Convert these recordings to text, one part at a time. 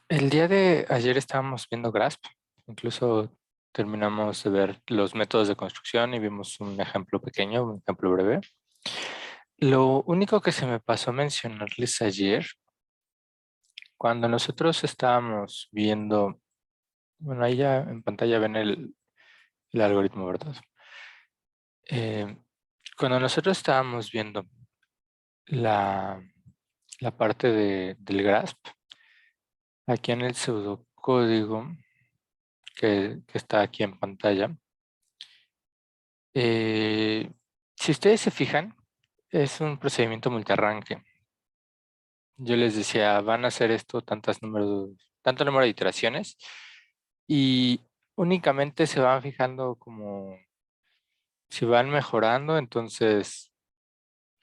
El día de ayer estábamos viendo Grasp, incluso terminamos de ver los métodos de construcción y vimos un ejemplo pequeño, un ejemplo breve. Lo único que se me pasó mencionarles ayer, cuando nosotros estábamos viendo, bueno, ahí ya en pantalla ven el algoritmo, ¿verdad? Eh, Cuando nosotros estábamos viendo la, la parte del Grasp, aquí en el pseudocódigo que está aquí en pantalla, Eh, si ustedes se fijan, es un procedimiento multiarranque. Yo les decía, van a hacer esto tanto número de iteraciones y únicamente se van fijando como si van mejorando, entonces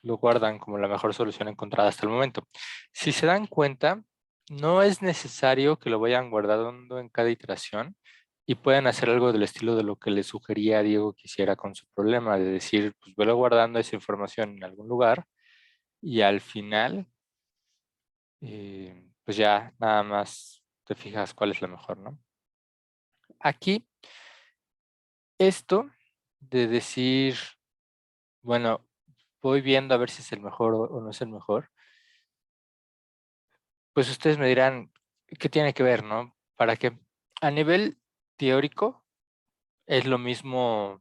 lo guardan como la mejor solución encontrada hasta el momento. Si se dan cuenta, no es necesario que lo vayan guardando en cada iteración y puedan hacer algo del estilo de lo que le sugería Diego que hiciera con su problema, de decir, pues velo guardando esa información en algún lugar y al final, pues ya nada más te fijas cuál es la mejor, ¿no? Aquí, esto de decir, bueno, voy viendo a ver si es el mejor o no es el mejor, pues ustedes me dirán, ¿qué tiene que ver, no? Para que a nivel teórico es lo mismo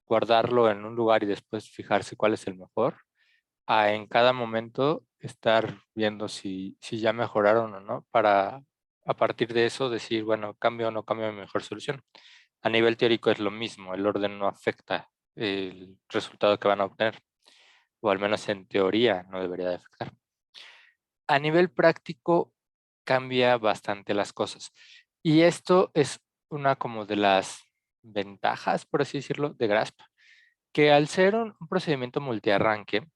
guardarlo en un lugar y después fijarse cuál es el mejor, a en cada momento estar viendo si ya mejoraron o no, para a partir de eso decir, bueno, cambio o no cambio mi mejor solución. A nivel teórico es lo mismo, el orden no afecta el resultado que van a obtener, o al menos en teoría no debería de afectar. A nivel práctico cambia bastante las cosas. Y esto es una como de las ventajas, por así decirlo, de Grasp, que al ser un procedimiento multiarranque,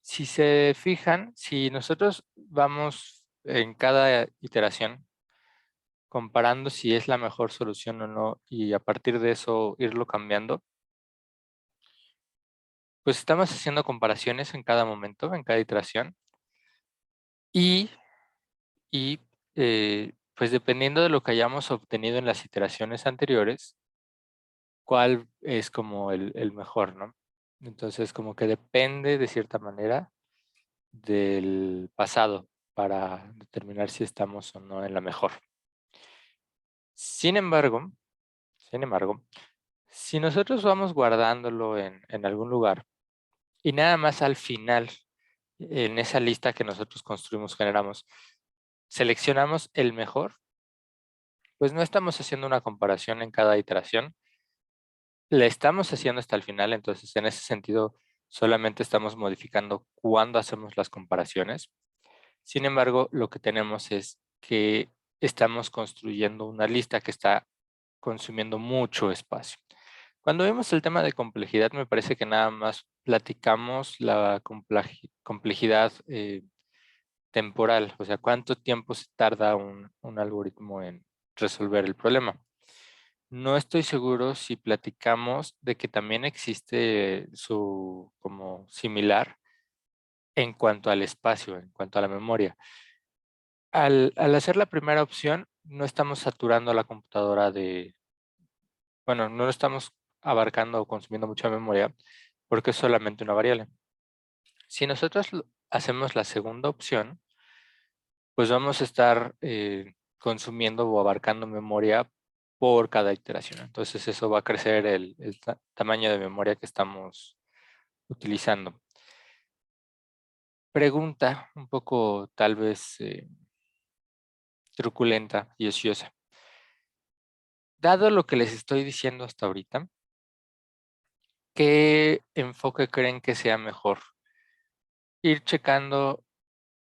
si se fijan, si nosotros vamos en cada iteración comparando si es la mejor solución o no y a partir de eso irlo cambiando, pues estamos haciendo comparaciones en cada momento, en cada iteración y pues dependiendo de lo que hayamos obtenido en las iteraciones anteriores, cuál es como el mejor, ¿no? Entonces, como que depende de cierta manera del pasado para determinar si estamos o no en la mejor. Sin embargo, sin embargo, si nosotros vamos guardándolo en algún lugar y nada más al final, en esa lista que nosotros construimos, generamos, seleccionamos el mejor, pues no estamos haciendo una comparación en cada iteración, la estamos haciendo hasta el final, entonces en ese sentido solamente estamos modificando cuándo hacemos las comparaciones. Sin embargo, lo que tenemos es que estamos construyendo una lista que está consumiendo mucho espacio. Cuando vemos el tema de complejidad, me parece que nada más platicamos la complejidad temporal, o sea, cuánto tiempo se tarda un algoritmo en resolver el problema. No estoy seguro si platicamos de que también existe su como similar en cuanto al espacio, en cuanto a la memoria. Al hacer la primera opción, no estamos saturando la computadora bueno, no estamos abarcando o consumiendo mucha memoria porque es solamente una variable. Si nosotros hacemos la segunda opción, pues vamos a estar consumiendo o abarcando memoria por cada iteración. Entonces eso va a crecer el tamaño de memoria que estamos utilizando. Pregunta un poco tal vez truculenta y ociosa. Dado lo que les estoy diciendo hasta ahorita, ¿qué enfoque creen que sea mejor? ¿Ir checando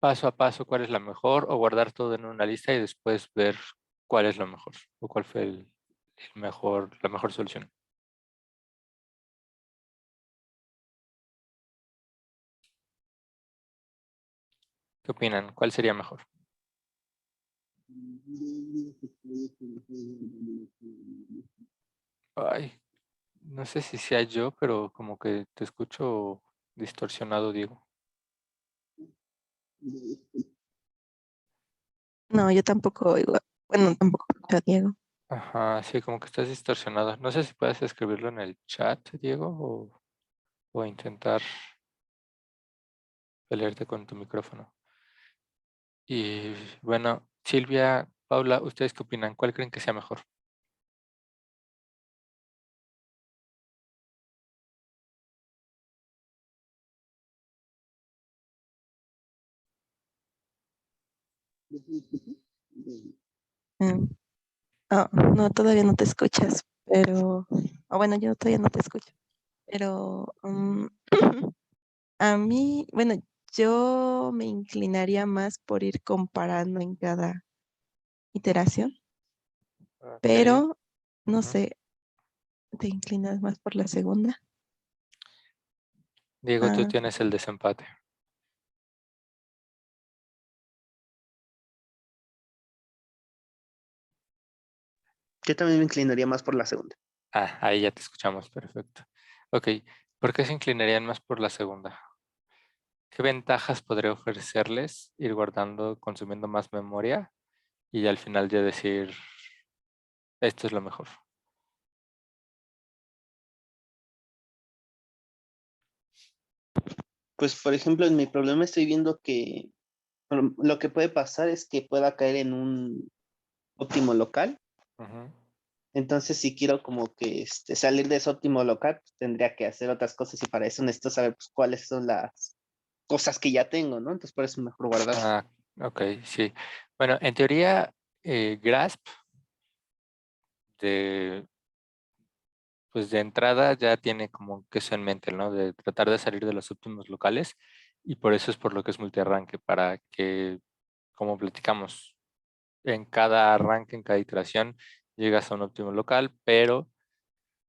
paso a paso cuál es la mejor o guardar todo en una lista y después ver cuál es lo mejor o cuál fue la mejor solución? ¿Qué opinan? ¿Cuál sería mejor? Ay, no sé si sea yo, pero como que te escucho distorsionado, Diego. No, yo tampoco igual. Bueno, tampoco escucho a Diego. Ajá, sí, como que estás distorsionado. No sé si puedes escribirlo en el chat, Diego, o intentar pelearte con tu micrófono. Y bueno, Silvia, Paula, ¿ustedes qué opinan? ¿Cuál creen que sea mejor? Mm. Ah, no, todavía no te escuchas, pero... bueno, yo todavía no te escucho. Pero a mí, bueno, yo me inclinaría más por ir comparando en cada iteración, Ok. pero no Ujú. sé, ¿te inclinas más por la segunda? Diego, tú Ah, tienes el desempate. Yo también me inclinaría más por la segunda. Ah, ahí ya te escuchamos, perfecto. Ok, ¿por qué se inclinarían más por la segunda? ¿Qué ventajas podría ofrecerles ir guardando, consumiendo más memoria y al final ya decir, esto es lo mejor? Pues, por ejemplo, en mi problema estoy viendo que lo que puede pasar es que pueda caer en un óptimo local. Ujú. Entonces, si quiero como que salir de ese óptimo local, pues, tendría que hacer otras cosas y para eso necesito saber pues, cuáles son las cosas que ya tengo, ¿no? Entonces, por eso es mejor guardar. Ah, ok, sí. Bueno, en teoría, Grasp de, pues de entrada ya tiene como que eso en mente, ¿no? De tratar de salir de los óptimos locales y por eso es por lo que es multiarranque, para que, como platicamos, en cada arranque, en cada iteración, llegas a un óptimo local, pero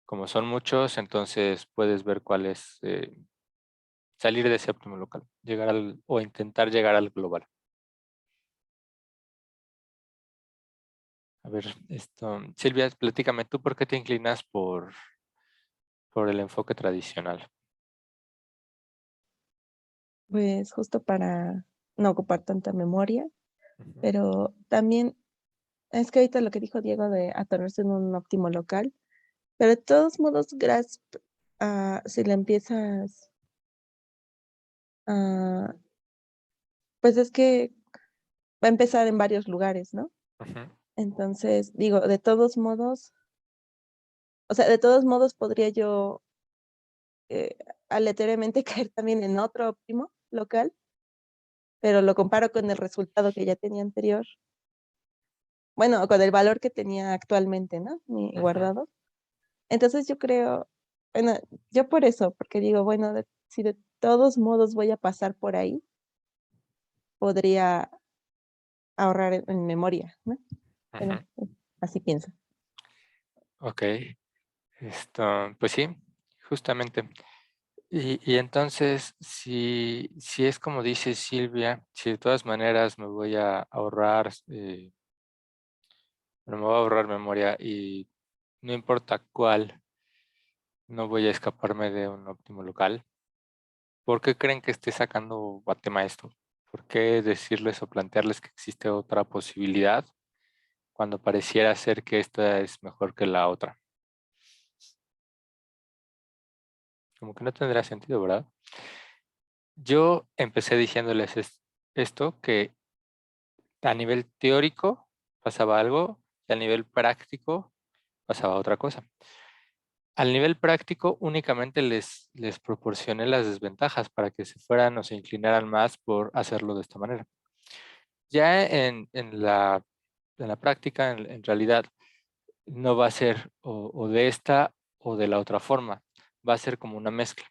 como son muchos, entonces puedes ver cuál es, salir de ese óptimo local, llegar o intentar llegar al global. A ver, esto, Silvia, platícame, ¿tú por qué te inclinas por el enfoque tradicional? pues justo para no ocupar tanta memoria, Ujú, pero también es que ahorita lo que dijo Diego de atorarse en un óptimo local, pero de todos modos, Grasp, si le empiezas a, pues es que va a empezar en varios lugares, ¿no? ujú, Entonces, digo, de todos modos, o sea, de todos modos podría yo eh, aleatoriamente caer también en otro óptimo local, pero lo comparo con el resultado que ya tenía anterior, bueno, con el valor que tenía actualmente, ¿no? Mi ujú. guardado. Entonces yo creo, bueno, yo por eso, porque digo, bueno, si de todos modos voy a pasar por ahí, podría ahorrar en memoria, ¿no? Ujú. Bueno, así pienso. Ok, esto, pues sí, justamente. Y entonces, si es como dice Silvia, si de todas maneras me voy a ahorrar, me voy a ahorrar memoria y no importa cuál, no voy a escaparme de un óptimo local. ¿Por qué creen que esté sacando a tema esto? ¿Por qué decirles o plantearles que existe otra posibilidad cuando pareciera ser que esta es mejor que la otra? Como que no tendrá sentido, ¿verdad? Yo empecé diciéndoles esto, que a nivel teórico pasaba algo y a nivel práctico pasaba otra cosa. Al nivel práctico únicamente les proporcioné las desventajas para que se fueran o se inclinaran más por hacerlo de esta manera. Ya en la práctica, en realidad, no va a ser o de esta o de la otra forma. Va a ser como una mezcla.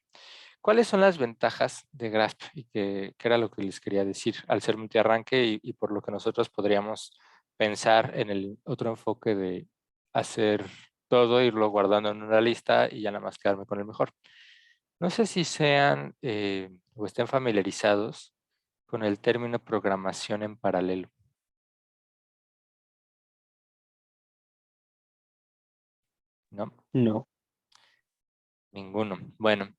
¿Cuáles son las ventajas de Grasp? Y que era lo que les quería decir, al ser multiarranque y por lo que nosotros podríamos pensar en el otro enfoque de hacer todo, irlo guardando en una lista y ya nada más quedarme con el mejor. No sé si sean o estén familiarizados con el término programación en paralelo, ¿no? No. Ninguno. Bueno,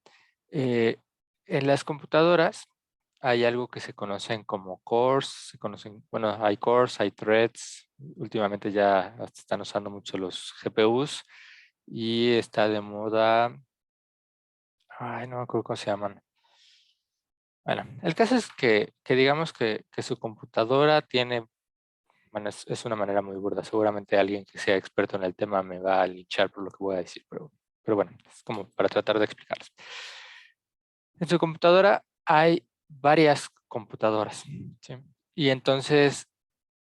eh, en las computadoras hay algo que se conocen como cores, bueno, hay cores, hay threads, últimamente ya hasta están usando mucho los GPUs y está de moda, ay, no me acuerdo cómo se llaman. Bueno, el caso es que digamos que su computadora tiene, bueno, es una manera muy burda, seguramente alguien que sea experto en el tema me va a linchar por lo que voy a decir, pero bueno, es como para tratar de explicarles. En su computadora hay varias computadoras, ¿sí? Y entonces,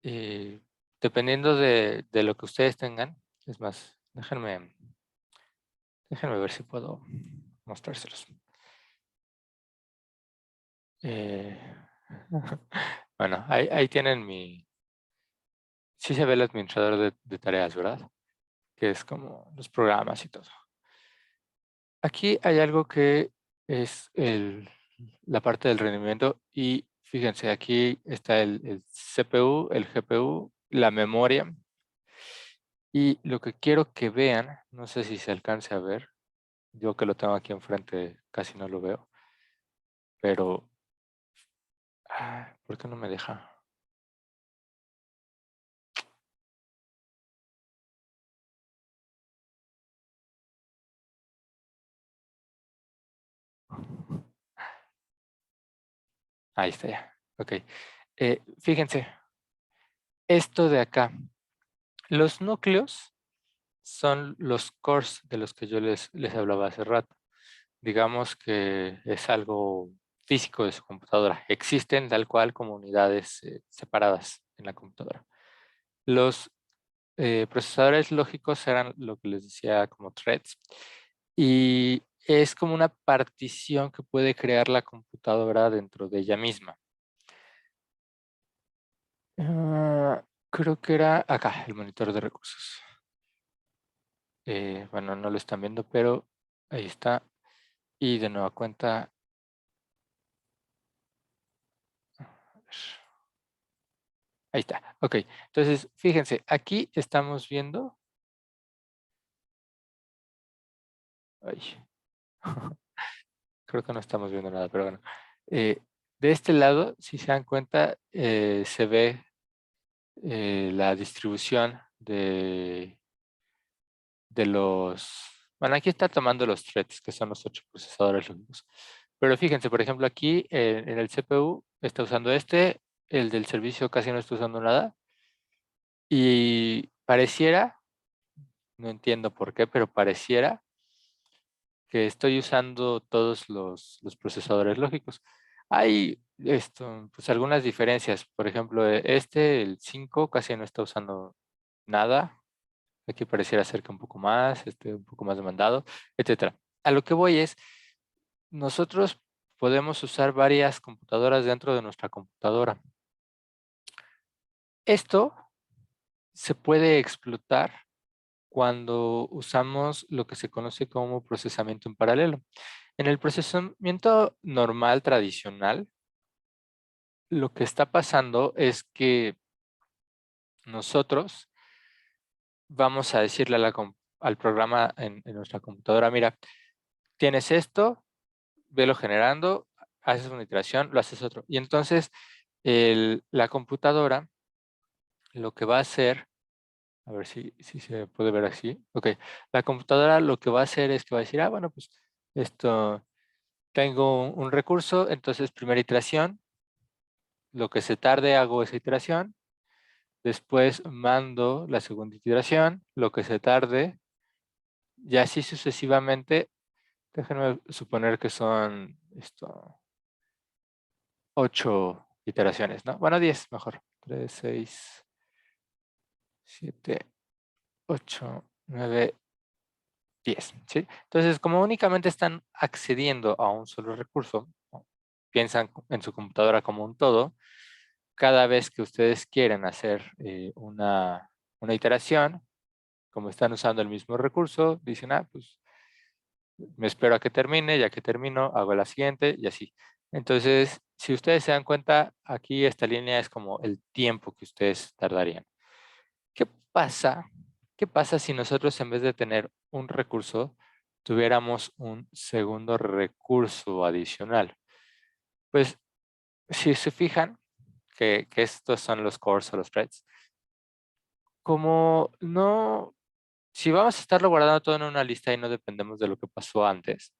eh, dependiendo de lo que ustedes tengan, es más, déjenme ver si puedo mostrárselos. Eh, bueno, ahí tienen sí se ve el administrador de tareas, ¿verdad? Que es como los programas y todo. Aquí hay algo que es la parte del rendimiento y fíjense, aquí está el CPU, el GPU, la memoria y lo que quiero que vean, no sé si se alcance a ver, yo que lo tengo aquí enfrente casi no lo veo, pero ¿por qué no me deja? Ahí está ya, ok. Fíjense, esto de acá, los núcleos son los cores de los que yo les hablaba hace rato. Digamos que es algo físico de su computadora. Existen tal cual como unidades separadas en la computadora. Los procesadores lógicos eran lo que les decía como threads. Y es como una partición que puede crear la computadora dentro de ella misma. Creo que era acá, el monitor de recursos. Bueno, no lo están viendo, pero ahí está. Y de nueva cuenta. Ahí está. Ok. Entonces, fíjense, aquí estamos viendo. Ay, creo que no estamos viendo nada, pero bueno. De este lado, si se dan cuenta, se ve la distribución de los... Bueno, aquí está tomando los threads, que son los 8 procesadores lógicos. Pero fíjense, por ejemplo, aquí en el CPU está usando el del servicio casi no está usando nada. Y pareciera, no entiendo por qué, pero pareciera que estoy usando todos los procesadores lógicos. Hay pues algunas diferencias. Por ejemplo, el 5 casi no está usando nada. Aquí pareciera ser que un poco más, un poco más demandado, etcétera. A lo que voy es, nosotros podemos usar varias computadoras dentro de nuestra computadora. Esto se puede explotar cuando usamos lo que se conoce como procesamiento en paralelo. En el procesamiento normal, tradicional, lo que está pasando es que nosotros vamos a decirle al programa en nuestra computadora, mira, tienes esto, velo generando, haces una iteración, lo haces otro. Y entonces la computadora lo que va a hacer, a ver si se puede ver así. Ok, la computadora lo que va a hacer es que va a decir, bueno, pues esto, tengo un recurso, entonces primera iteración, lo que se tarde hago esa iteración, después mando la segunda iteración, lo que se tarde, y así sucesivamente. Déjenme suponer que son 8 iteraciones, ¿no? Bueno, 10 mejor. 3, 6, 7, 8, 9, 10, ¿sí? Entonces, como únicamente están accediendo a un solo recurso, ¿no? Piensan en su computadora como un todo, cada vez que ustedes quieren hacer una iteración, como están usando el mismo recurso, dicen, pues me espero a que termine, ya que termino, hago la siguiente y así. Entonces, si ustedes se dan cuenta, aquí esta línea es como el tiempo que ustedes tardarían. ¿Qué pasa? ¿Qué pasa si nosotros en vez de tener un recurso, tuviéramos un segundo recurso adicional? Pues si se fijan que estos son los cores o los threads, como no, si vamos a estarlo guardando todo en una lista y no dependemos de lo que pasó antes,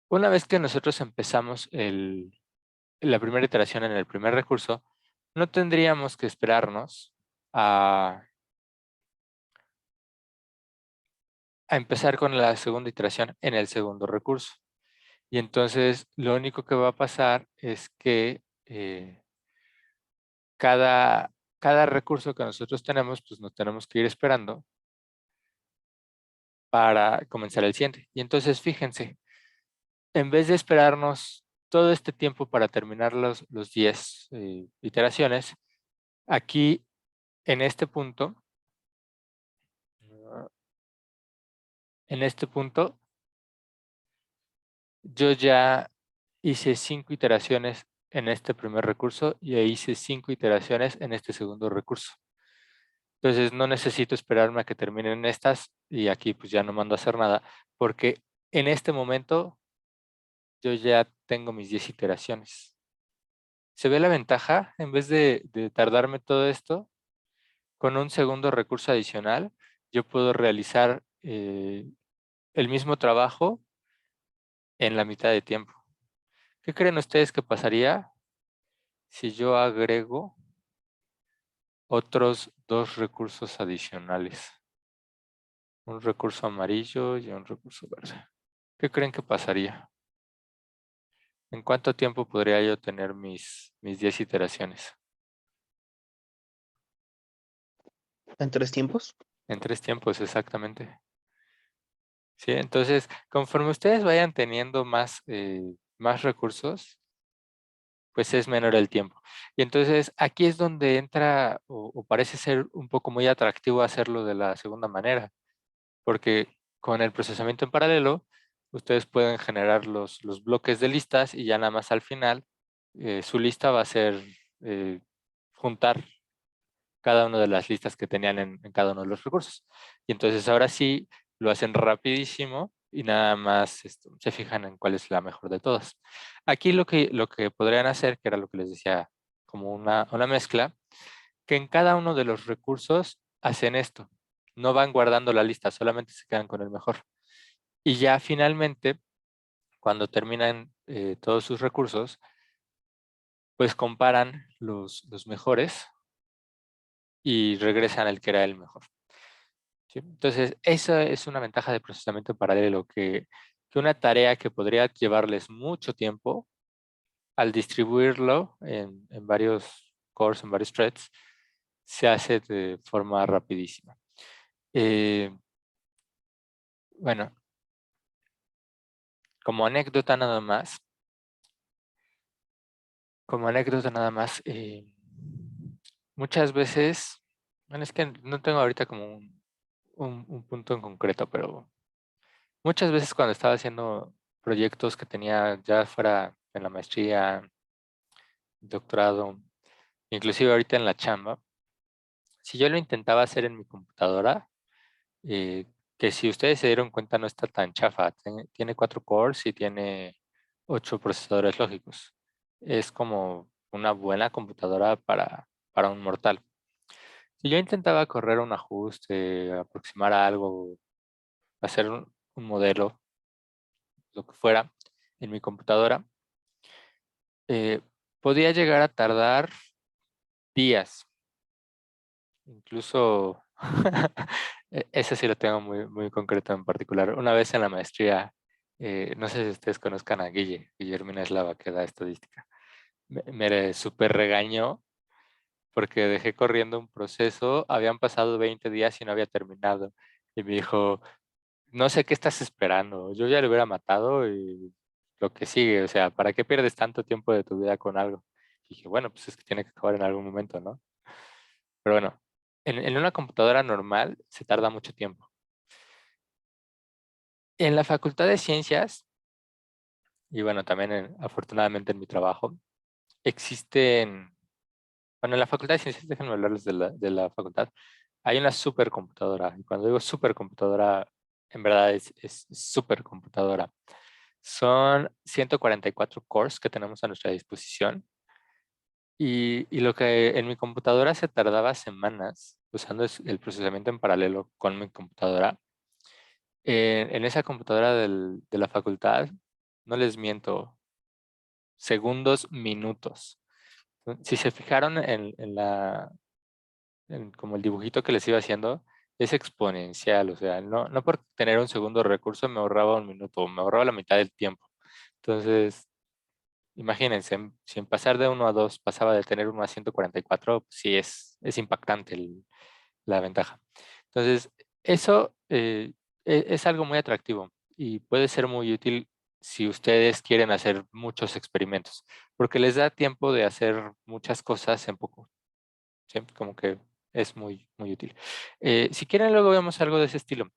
una vez que nosotros empezamos la primera iteración en el primer recurso, no tendríamos que esperarnos a empezar con la segunda iteración en el segundo recurso. Y entonces lo único que va a pasar es que cada recurso que nosotros tenemos, pues nos tenemos que ir esperando para comenzar el siguiente. Y entonces fíjense, en vez de esperarnos todo este tiempo para terminar los 10 iteraciones, aquí en este punto, ah, en este punto, yo ya hice 5 iteraciones en este primer recurso y hice 5 iteraciones en este segundo recurso. Entonces no necesito esperarme a que terminen estas y aquí pues ya no mando a hacer nada porque en este momento yo ya tengo mis 10 iteraciones. ¿Se ve la ventaja? En vez de tardarme todo esto, con un segundo recurso adicional, yo puedo realizar el mismo trabajo en la mitad de tiempo. ¿Qué creen ustedes que pasaría si yo agrego otros 2 recursos adicionales? Un recurso amarillo y un recurso verde. ¿Qué creen que pasaría? ¿En cuánto tiempo podría yo tener mis 10 iteraciones? ¿En 3 tiempos? En 3 tiempos, exactamente. Sí, entonces, conforme ustedes vayan teniendo más recursos, pues es menor el tiempo. Y entonces aquí es donde entra o parece ser un poco muy atractivo hacerlo de la segunda manera, porque con el procesamiento en paralelo, ustedes pueden generar los bloques de listas y ya nada más al final, su lista va a ser juntar cada una de las listas que tenían en cada uno de los recursos. Y entonces ahora sí lo hacen rapidísimo y nada más se fijan en cuál es la mejor de todas. Aquí lo que podrían hacer, que era lo que les decía, como una mezcla, que en cada uno de los recursos hacen esto. No van guardando la lista, solamente se quedan con el mejor. Y ya finalmente, cuando terminan todos sus recursos, pues comparan los mejores y regresan al que era el mejor. ¿Sí? Entonces, esa es una ventaja de procesamiento paralelo, que una tarea que podría llevarles mucho tiempo, al distribuirlo en varios cores, en varios threads, se hace de forma rapidísima. Bueno, como anécdota nada más, muchas veces, bueno, es que no tengo ahorita como un punto en concreto, pero muchas veces cuando estaba haciendo proyectos que tenía ya fuera en la maestría, doctorado, inclusive ahorita en la chamba, si yo lo intentaba hacer en mi computadora, que si ustedes se dieron cuenta no está tan chafa, tiene 4 cores y tiene 8 procesadores lógicos. Es como una buena computadora para un mortal. Si yo intentaba correr un ajuste, aproximar a algo, hacer un modelo, lo que fuera, en mi computadora, eh, podía llegar a tardar días. Incluso, ese sí lo tengo muy, muy concreto en particular. Una vez en la maestría, no sé si ustedes conozcan a Guillermina Eslava, que da estadística. Me súper regañó porque dejé corriendo un proceso, habían pasado 20 días y no había terminado. Y me dijo, no sé qué estás esperando, yo ya lo hubiera matado y lo que sigue, o sea, ¿para qué pierdes tanto tiempo de tu vida con algo? Y dije, bueno, pues es que tiene que acabar en algún momento, ¿no? Pero bueno, en una computadora normal se tarda mucho tiempo. En la Facultad de Ciencias, y bueno, también afortunadamente en mi trabajo, existen, bueno, en la Facultad de Ciencias, déjenme hablarles de la facultad, hay una supercomputadora. Y cuando digo supercomputadora, en verdad es supercomputadora. Son 144 cores que tenemos a nuestra disposición. Y lo que en mi computadora se tardaba semanas usando el procesamiento en paralelo con mi computadora, en esa computadora de la facultad, no les miento, segundos, minutos. Si se fijaron como el dibujito que les iba haciendo, es exponencial. O sea, no por tener un segundo recurso me ahorraba un minuto, me ahorraba la mitad del tiempo. Entonces, imagínense, si en pasar de 1 a 2 pasaba de tener 1 a 144, pues sí es impactante la ventaja. Entonces, eso es algo muy atractivo y puede ser muy útil si ustedes quieren hacer muchos experimentos, porque les da tiempo de hacer muchas cosas en poco. ¿Sí? Como que es muy, muy útil. Si quieren, luego vemos algo de ese estilo.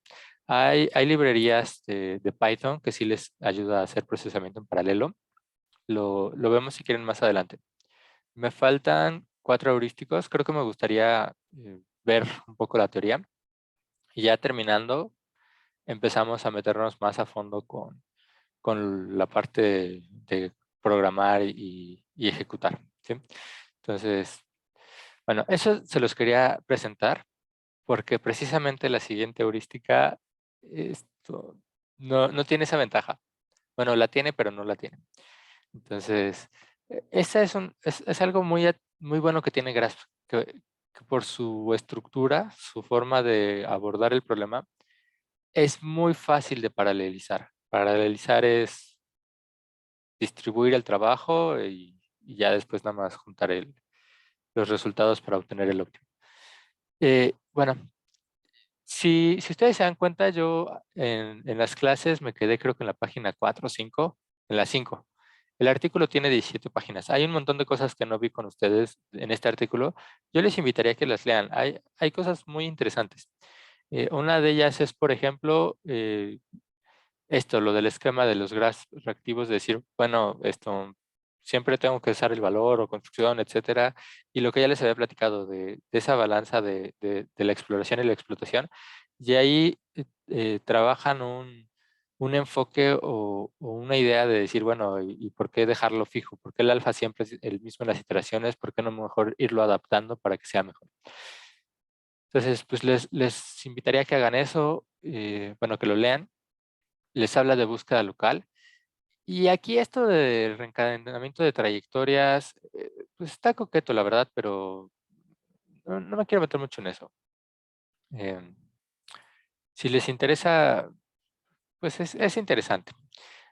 Hay librerías de Python que sí les ayuda a hacer procesamiento en paralelo. Lo vemos si quieren más adelante. Me faltan 4 heurísticos. Creo que me gustaría ver un poco la teoría. Y ya terminando, empezamos a meternos más a fondo con la parte de programar y ejecutar. ¿Sí? Entonces, bueno, eso se los quería presentar porque precisamente la siguiente heurística esto, no tiene esa ventaja. Bueno, la tiene, pero no la tiene. Entonces, esa es algo muy bueno que tiene Grasp, que por su estructura, su forma de abordar el problema, es muy fácil de paralelizar. Paralelizar es distribuir el trabajo y ya después nada más juntar los resultados para obtener el óptimo. Bueno, si ustedes se dan cuenta, yo en las clases me quedé creo que en la página 4 o 5, en la 5. El artículo tiene 17 páginas. Hay un montón de cosas que no vi con ustedes en este artículo. Yo les invitaría a que las lean. Hay cosas muy interesantes. Una de ellas es, por ejemplo, esto, lo del esquema de los graphs reactivos, decir, bueno, esto, siempre tengo que usar el valor o construcción, etcétera. Y lo que ya les había platicado de esa balanza de la exploración y la explotación. Y ahí trabajan un enfoque o una idea de decir, bueno, ¿y por qué dejarlo fijo? ¿Por qué el alfa siempre es el mismo en las iteraciones? ¿Por qué no mejor irlo adaptando para que sea mejor? Entonces, pues les invitaría a que hagan eso, bueno, que lo lean. Les habla de búsqueda local. Y aquí esto de reencadenamiento de trayectorias, pues está coqueto, la verdad, pero no me quiero meter mucho en eso. Em, si les interesa, pues es interesante.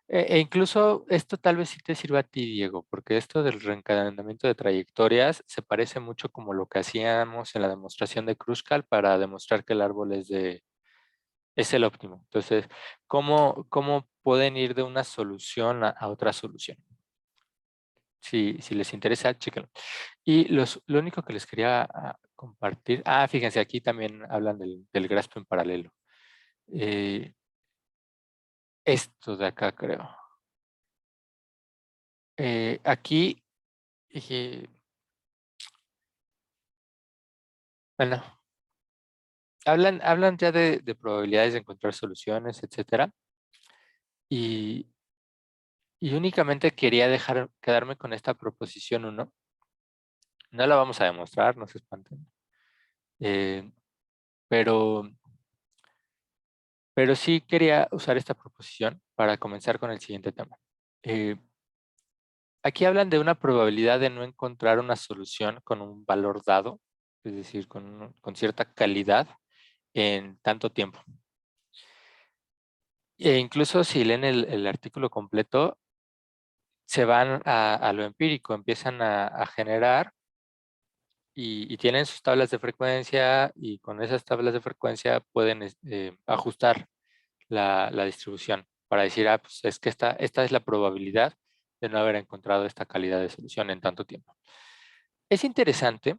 E incluso esto tal vez sí te sirva a ti, Diego, porque esto del reencadenamiento de trayectorias se parece mucho como lo que hacíamos en la demostración de Kruskal para demostrar que el árbol es el óptimo. Entonces, ¿cómo pueden ir de una solución a otra solución? Si les interesa, chéquenlo. Y lo único que les quería compartir, fíjense, aquí también hablan del grasp en paralelo. Esto de acá, creo. Aquí, eh, bueno, hablan ya de probabilidades de encontrar soluciones, etcétera. Y, y únicamente quería quedarme con esta proposición uno. No la vamos a demostrar, no se espanten. Eh, pero, pero sí quería usar esta proposición para comenzar con el siguiente tema. Eh, Aquí hablan de una probabilidad de no encontrar una solución con un valor dado, es decir, con cierta calidad en tanto tiempo. E incluso si leen el artículo completo, se van a lo empírico, empiezan a generar y tienen sus tablas de frecuencia y con esas tablas de frecuencia pueden ajustar la distribución para decir, pues es que esta es la probabilidad de no haber encontrado esta calidad de solución en tanto tiempo. Es interesante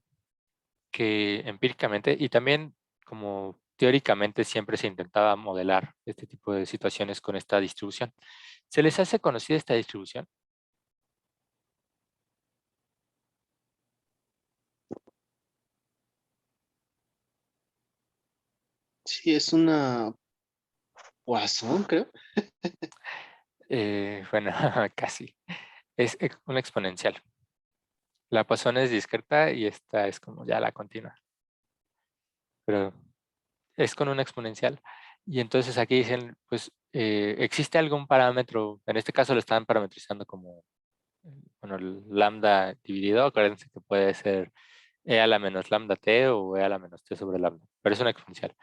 que empíricamente y también como teóricamente siempre se intentaba modelar este tipo de situaciones con esta distribución. ¿Se les hace conocida esta distribución? Sí, es una Poisson, creo. Bueno, casi. Es una exponencial. La Poisson es discreta y esta es como ya la continua. Pero es con una exponencial. Y entonces aquí dicen, pues, ¿existe algún parámetro? En este caso lo están parametrizando como, bueno, el lambda dividido. Acuérdense que puede ser e a la menos lambda t o e a la menos t sobre lambda. Pero es una exponencial.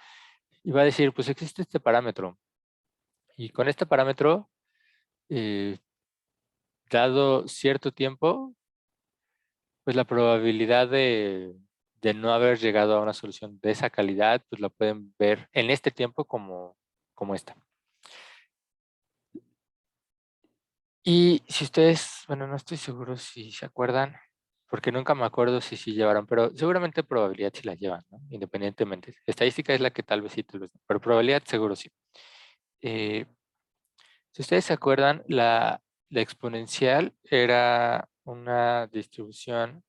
Y va a decir, pues existe este parámetro. Y con este parámetro, eh, dado cierto tiempo, pues la probabilidad de no haber llegado a una solución de esa calidad, pues la pueden ver en este tiempo como esta. Y si ustedes, bueno, no estoy seguro si se acuerdan, porque nunca me acuerdo si sí llevaron, pero seguramente probabilidad sí la llevan, ¿no? Independientemente. Estadística es la que tal vez sí, tal vez no, pero probabilidad seguro sí. Eh, si ustedes se acuerdan, la exponencial era una distribución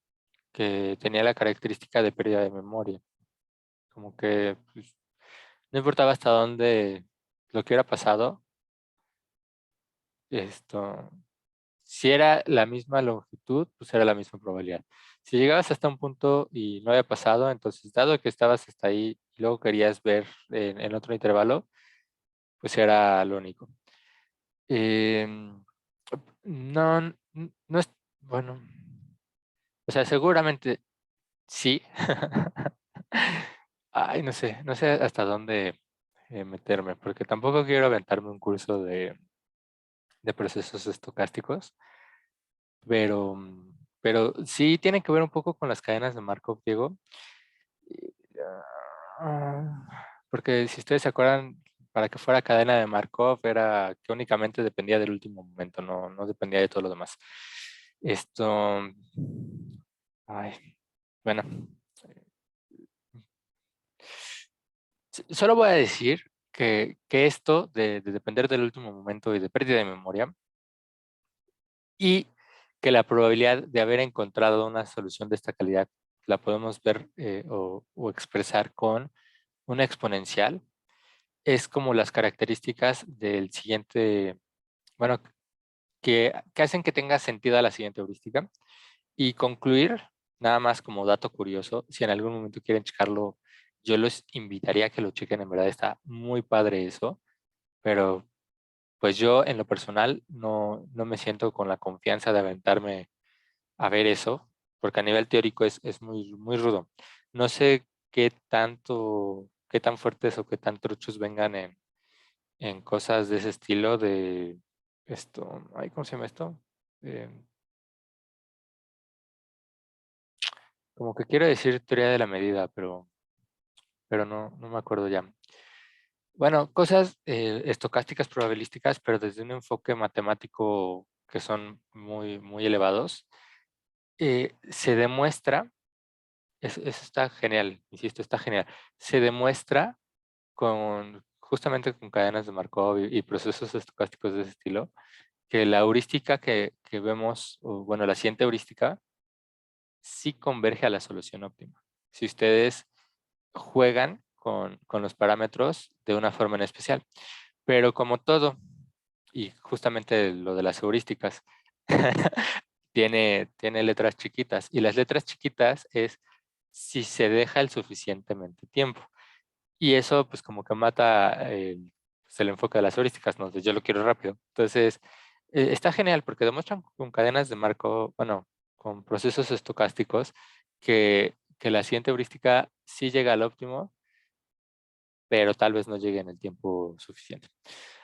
que tenía la característica de pérdida de memoria. Como que pues, no importaba hasta dónde lo que hubiera pasado, esto, si era la misma longitud, pues era la misma probabilidad. Si llegabas hasta un punto y no había pasado, entonces dado que estabas hasta ahí y luego querías ver en otro intervalo, pues era lo único. Em, no, no es, bueno, o sea, seguramente sí. Ay, no sé hasta dónde meterme, porque tampoco quiero aventarme un curso de procesos estocásticos, pero, pero sí tiene que ver un poco con las cadenas de Markov, Diego. Y, porque si ustedes se acuerdan, para que fuera cadena de Markov era que únicamente dependía del último momento, no dependía de todo lo demás. Esto, ay, bueno, solo voy a decir que esto de depender del último momento y de pérdida de memoria, y que la probabilidad de haber encontrado una solución de esta calidad la podemos ver o expresar con una exponencial, es como las características del siguiente, bueno, que hacen que tenga sentido la siguiente heurística. Y concluir, nada más como dato curioso, si en algún momento quieren checarlo, yo los invitaría a que lo chequen, en verdad está muy padre eso, pero pues yo en lo personal no me siento con la confianza de aventarme a ver eso, porque a nivel teórico es muy rudo. No sé qué tan fuertes o qué tan truchos vengan en cosas de ese estilo de esto, ay, ¿cómo se llama esto? Eh, Como que quiero decir teoría de la medida, pero no me acuerdo ya. Bueno, cosas estocásticas probabilísticas, pero desde un enfoque matemático que son muy elevados, se demuestra, eso está genial, insisto, está genial, se demuestra justamente con cadenas de Markov y procesos estocásticos de ese estilo, que la heurística que vemos, o bueno, la siguiente heurística, sí converge a la solución óptima. Si ustedes juegan con los parámetros de una forma en especial. Pero como todo, y justamente lo de las heurísticas, tiene letras chiquitas. Y las letras chiquitas es si se deja el suficientemente tiempo. Y eso pues como que mata pues, el enfoque de las heurísticas, ¿no? Yo lo quiero rápido. Entonces, está genial porque demuestran con cadenas de marco, bueno, con procesos estocásticos, que la siguiente heurística sí llega al óptimo, pero tal vez no llegue en el tiempo suficiente.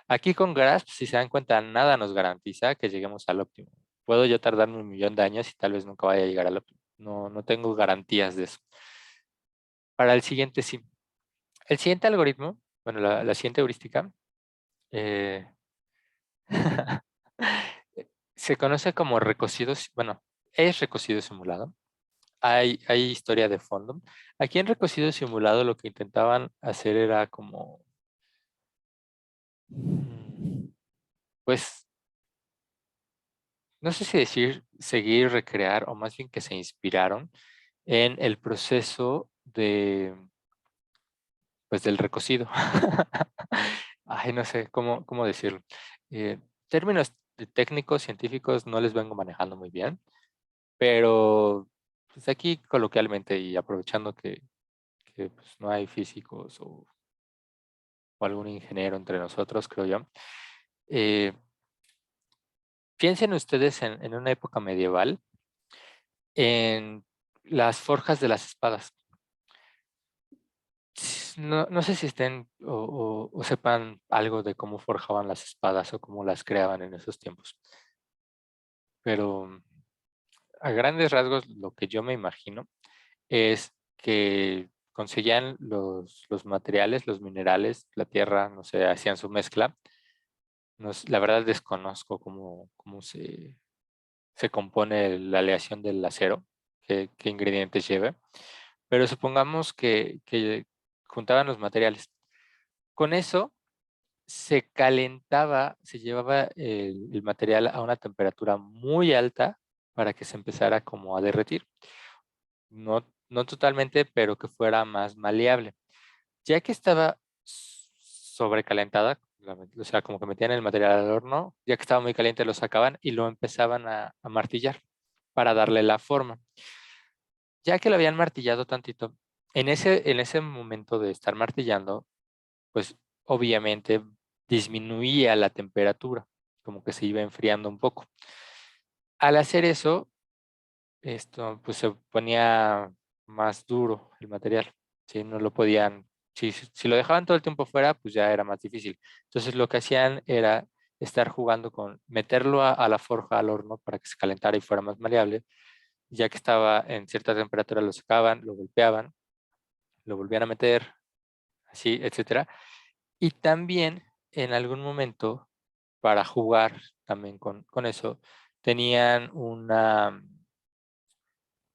Aquí con Grasp, si se dan cuenta, nada nos garantiza que lleguemos al óptimo. Puedo yo tardarme 1 millón de años y tal vez nunca vaya a llegar al óptimo. No tengo garantías de eso. Para el siguiente, sí. El siguiente algoritmo, bueno, la siguiente heurística, eh, se conoce como recocido, bueno, es recocido simulado. Hay historia de fondo. Aquí en recocido simulado lo que intentaban hacer era como, pues, no sé si decir seguir, recrear, o más bien que se inspiraron en el proceso pues, del recocido. Ay, no sé cómo decirlo. términos técnicos, científicos, no les vengo manejando muy bien, pero pues aquí coloquialmente y aprovechando que pues, no hay físicos o algún ingeniero entre nosotros, creo yo. Piensen ustedes en una época medieval, en las forjas de las espadas. No sé si estén o sepan algo de cómo forjaban las espadas o cómo las creaban en esos tiempos. Pero a grandes rasgos lo que yo me imagino es que conseguían los materiales, los minerales, la tierra, no sé, hacían su mezcla. La verdad desconozco cómo se compone la aleación del acero, qué ingredientes lleve, pero supongamos que juntaban los materiales. Con eso se calentaba, se llevaba el material a una temperatura muy alta para que se empezara como a derretir. No totalmente, pero que fuera más maleable. Ya que estaba sobrecalentada, o sea, como que metían el material al horno, ya que estaba muy caliente lo sacaban y lo empezaban a martillar para darle la forma. Ya que lo habían martillado tantito, en ese momento de estar martillando, pues obviamente disminuía la temperatura, como que se iba enfriando un poco. Al hacer eso, esto pues se ponía más duro el material, ¿sí? No lo podían, si lo dejaban todo el tiempo fuera, pues ya era más difícil. Entonces lo que hacían era estar jugando con meterlo a la forja, al horno, para que se calentara y fuera más maleable. Ya que estaba en cierta temperatura, lo sacaban, lo golpeaban, lo volvían a meter, así, etcétera. Y también en algún momento, para jugar también con eso, tenían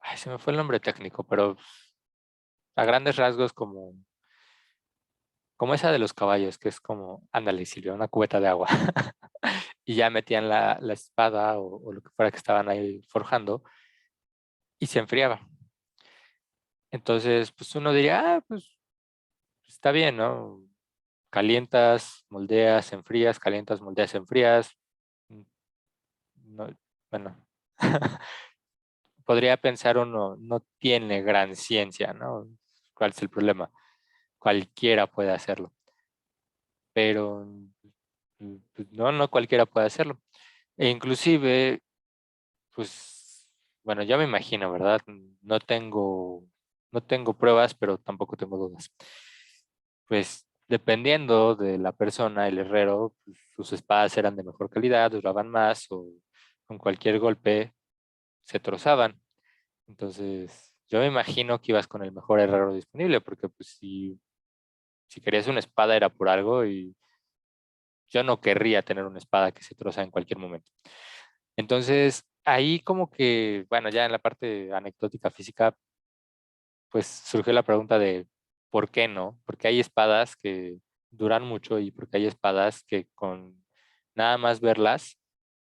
ay, se me fue el nombre técnico, pero a grandes rasgos como esa de los caballos, que es como, ándale, Silvia, una cubeta de agua. Y ya metían la espada o lo que fuera que estaban ahí forjando y se enfriaba. Entonces, pues uno diría, pues está bien, ¿no? Calientas, moldeas, enfrías, calientas, moldeas, enfrías. mm, No, bueno, podría pensar uno, no tiene gran ciencia, ¿no? ¿Cuál es el problema? Cualquiera puede hacerlo, pero pues, no cualquiera puede hacerlo. E inclusive, pues, bueno, ya me imagino, ¿verdad? No tengo pruebas, pero tampoco tengo dudas. Pues dependiendo de la persona, el herrero, pues, sus espadas eran de mejor calidad, duraban más o con cualquier golpe se trozaban. Entonces, yo me imagino que ibas con el mejor herrero disponible, porque pues si querías una espada era por algo y yo no querría tener una espada que se troza en cualquier momento. Entonces, ahí como que, bueno, ya en la parte anecdótica física, pues surgió la pregunta de ¿por qué no? Porque hay espadas que duran mucho y porque hay espadas que con nada más verlas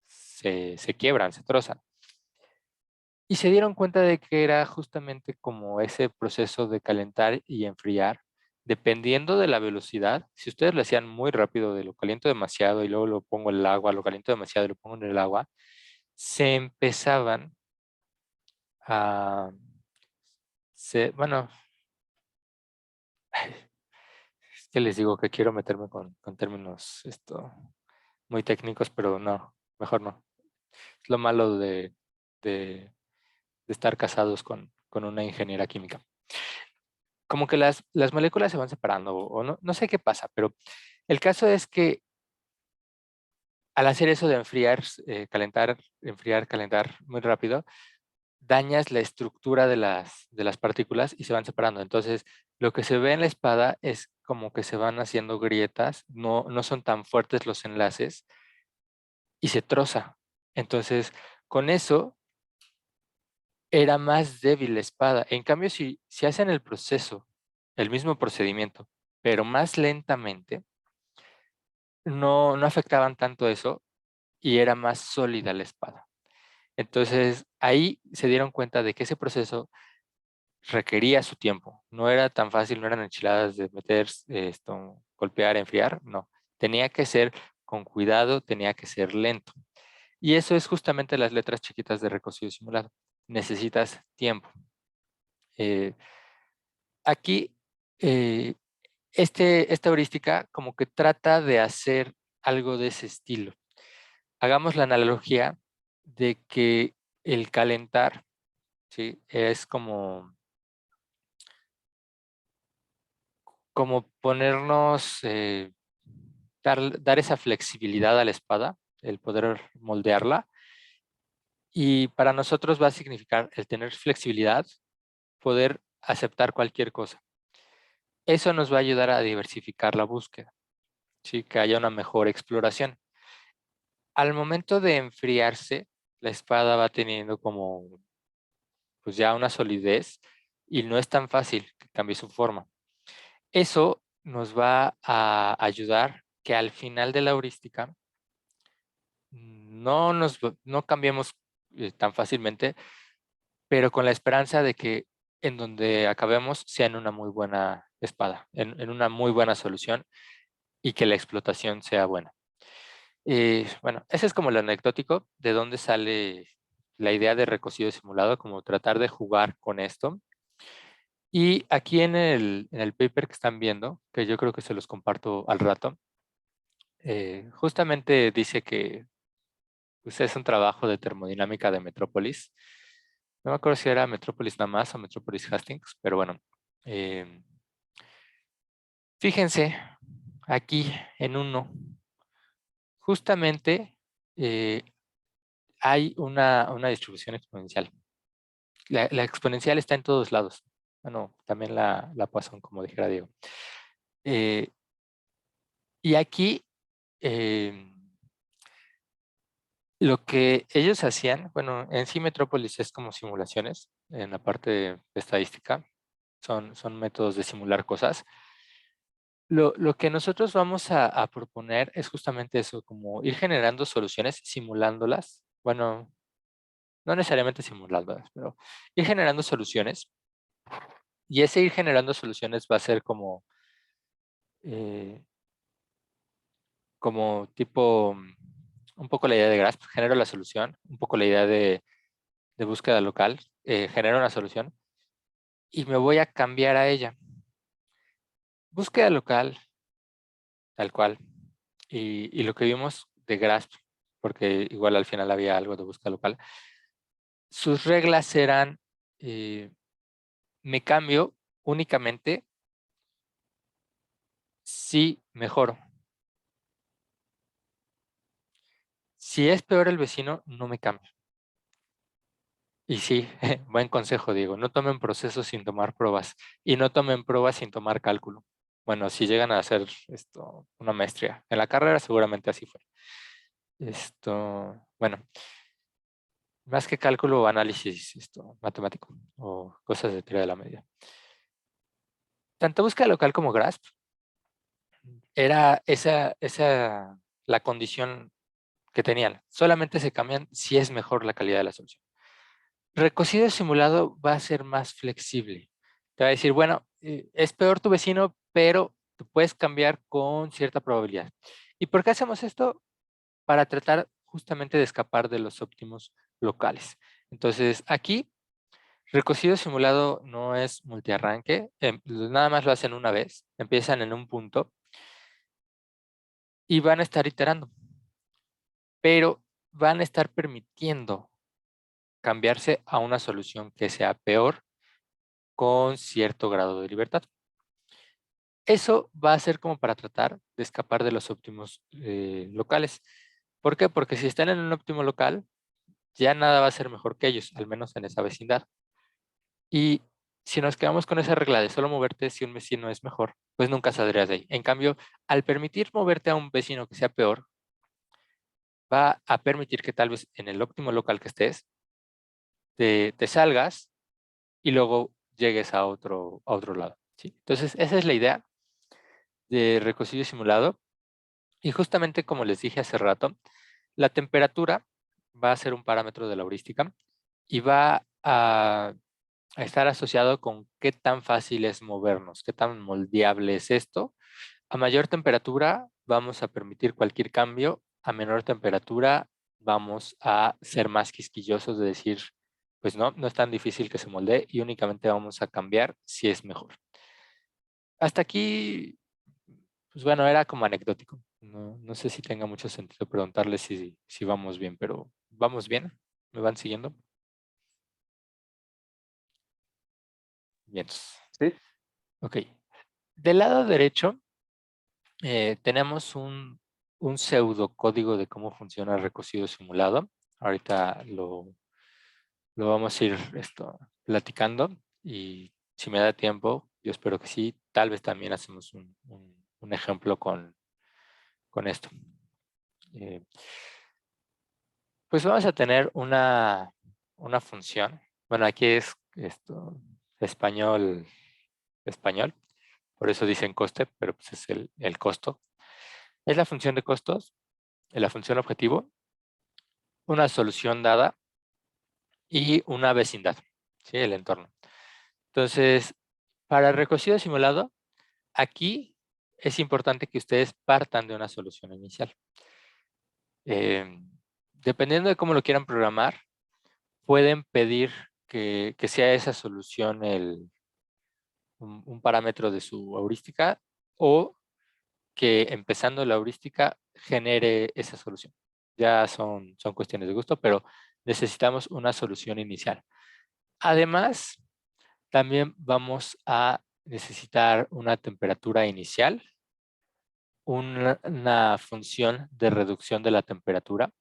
se quiebran, se trozan. Y se dieron cuenta de que era justamente como ese proceso de calentar y enfriar, dependiendo de la velocidad. Si ustedes lo hacían muy rápido, de lo caliento demasiado y luego lo pongo en el agua, lo caliento demasiado y lo pongo en el agua, se empezaban a, bueno, es que les digo que quiero meterme con términos muy técnicos, pero no, mejor no. Es lo malo de estar casados con una ingeniera química. Como que las moléculas se van separando o no sé qué pasa, pero el caso es que al hacer eso de enfriar, calentar, enfriar, calentar muy rápido, dañas la estructura de las partículas y se van separando. Entonces, lo que se ve en la espada es como que se van haciendo grietas, no son tan fuertes los enlaces y se troza. Entonces, con eso era más débil la espada. En cambio, si hacen el proceso, el mismo procedimiento, pero más lentamente, no afectaban tanto eso y era más sólida la espada. Entonces, ahí se dieron cuenta de que ese proceso requería su tiempo. No era tan fácil, no eran enchiladas de meter golpear, enfriar, no. Tenía que ser con cuidado, tenía que ser lento. Y eso es justamente las letras chiquitas de recocido simulado. Necesitas tiempo. Aquí, esta heurística como que trata de hacer algo de ese estilo. Hagamos la analogía de que el calentar, ¿sí? Es como ponernos, dar esa flexibilidad a la espada, el poder moldearla. Y para nosotros va a significar el tener flexibilidad, poder aceptar cualquier cosa. Eso nos va a ayudar a diversificar la búsqueda, ¿sí? Que haya una mejor exploración. Al momento de enfriarse, la espada va teniendo como pues ya una solidez y no es tan fácil que cambie su forma. Eso nos va a ayudar que al final de la heurística no cambiemos tan fácilmente, pero con la esperanza de que en donde acabemos sea en una muy buena espada, en una muy buena solución y que la explotación sea buena. Bueno, ese es como lo anecdótico de dónde sale la idea de recocido simulado, como tratar de jugar con esto. Y aquí en el paper que están viendo, que yo creo que se los comparto al rato, justamente dice que pues, es un trabajo de termodinámica de Metrópolis. No me acuerdo si era Metrópolis nada más o Metrópolis Hastings, pero bueno. Fíjense aquí en uno. Justamente hay una distribución exponencial. La exponencial está en todos lados. Bueno, también la Poisson, como dijera Diego. Y aquí lo que ellos hacían, bueno, en sí Metrópolis es como simulaciones en la parte de estadística. Son métodos de simular cosas. Lo que nosotros vamos a proponer es justamente eso, como ir generando soluciones, simulándolas. Bueno, no necesariamente simulándolas, pero ir generando soluciones. Y ese ir generando soluciones va a ser eh, como tipo, un poco la idea de Grasp, genero la solución, un poco la idea de búsqueda local, genero una solución y me voy a cambiar a ella. Búsqueda local, tal cual. Y lo que vimos de Grasp, porque igual al final había algo de búsqueda local, sus reglas eran, me cambio únicamente si mejoro. Si es peor el vecino, no me cambio. Y sí, buen consejo, Diego. No tomen procesos sin tomar pruebas. Y no tomen pruebas sin tomar cálculo. Bueno, si llegan a hacer una maestría. En la carrera seguramente así fue. Bueno, más que cálculo, análisis matemático o cosas de teoría de la medida. Tanto búsqueda local como Grasp era la condición que tenían. Solamente se cambian si es mejor la calidad de la solución. Recocido simulado va a ser más flexible. Te va a decir, bueno, es peor tu vecino, pero tú puedes cambiar con cierta probabilidad. ¿Y por qué hacemos esto? Para tratar justamente de escapar de los óptimos locales. Entonces, aquí, recocido simulado no es multiarranque, nada más lo hacen una vez, empiezan en un punto y van a estar iterando, pero van a estar permitiendo cambiarse a una solución que sea peor con cierto grado de libertad. Eso va a ser como para tratar de escapar de los óptimos locales. ¿Por qué? Porque si están en un óptimo local, ya nada va a ser mejor que ellos, al menos en esa vecindad. Y si nos quedamos con esa regla de solo moverte si un vecino es mejor, pues nunca saldrías de ahí. En cambio, al permitir moverte a un vecino que sea peor, va a permitir que tal vez en el óptimo local que estés, te salgas y luego llegues a otro lado, ¿sí? Entonces, esa es la idea de recocido simulado. Y justamente como les dije hace rato, la temperatura va a ser un parámetro de la heurística y va a estar asociado con qué tan fácil es movernos, qué tan moldeable es esto. A mayor temperatura, vamos a permitir cualquier cambio. A menor temperatura vamos a ser más quisquillosos de decir, pues no es tan difícil que se moldee y únicamente vamos a cambiar si es mejor. Hasta aquí, pues bueno, era como anecdótico. No sé si tenga mucho sentido preguntarles si vamos bien, pero ¿vamos bien? ¿Me van siguiendo? Bien. Sí. Ok. Del lado derecho tenemos un pseudocódigo de cómo funciona el recocido simulado. Ahorita lo vamos a ir platicando y si me da tiempo, yo espero que sí, tal vez también hacemos un ejemplo con esto. Pues vamos a tener una función. Bueno, aquí es español, por eso dicen coste, pero pues es el costo. Es la función de costos, la función objetivo, una solución dada y una vecindad, ¿sí? El entorno. Entonces, para el recocido simulado, aquí es importante que ustedes partan de una solución inicial. Dependiendo de cómo lo quieran programar, pueden pedir que sea esa solución un parámetro de su heurística o que empezando la heurística genere esa solución. Ya son cuestiones de gusto, pero necesitamos una solución inicial. Además, también vamos a necesitar una temperatura inicial, una función de reducción de la temperatura.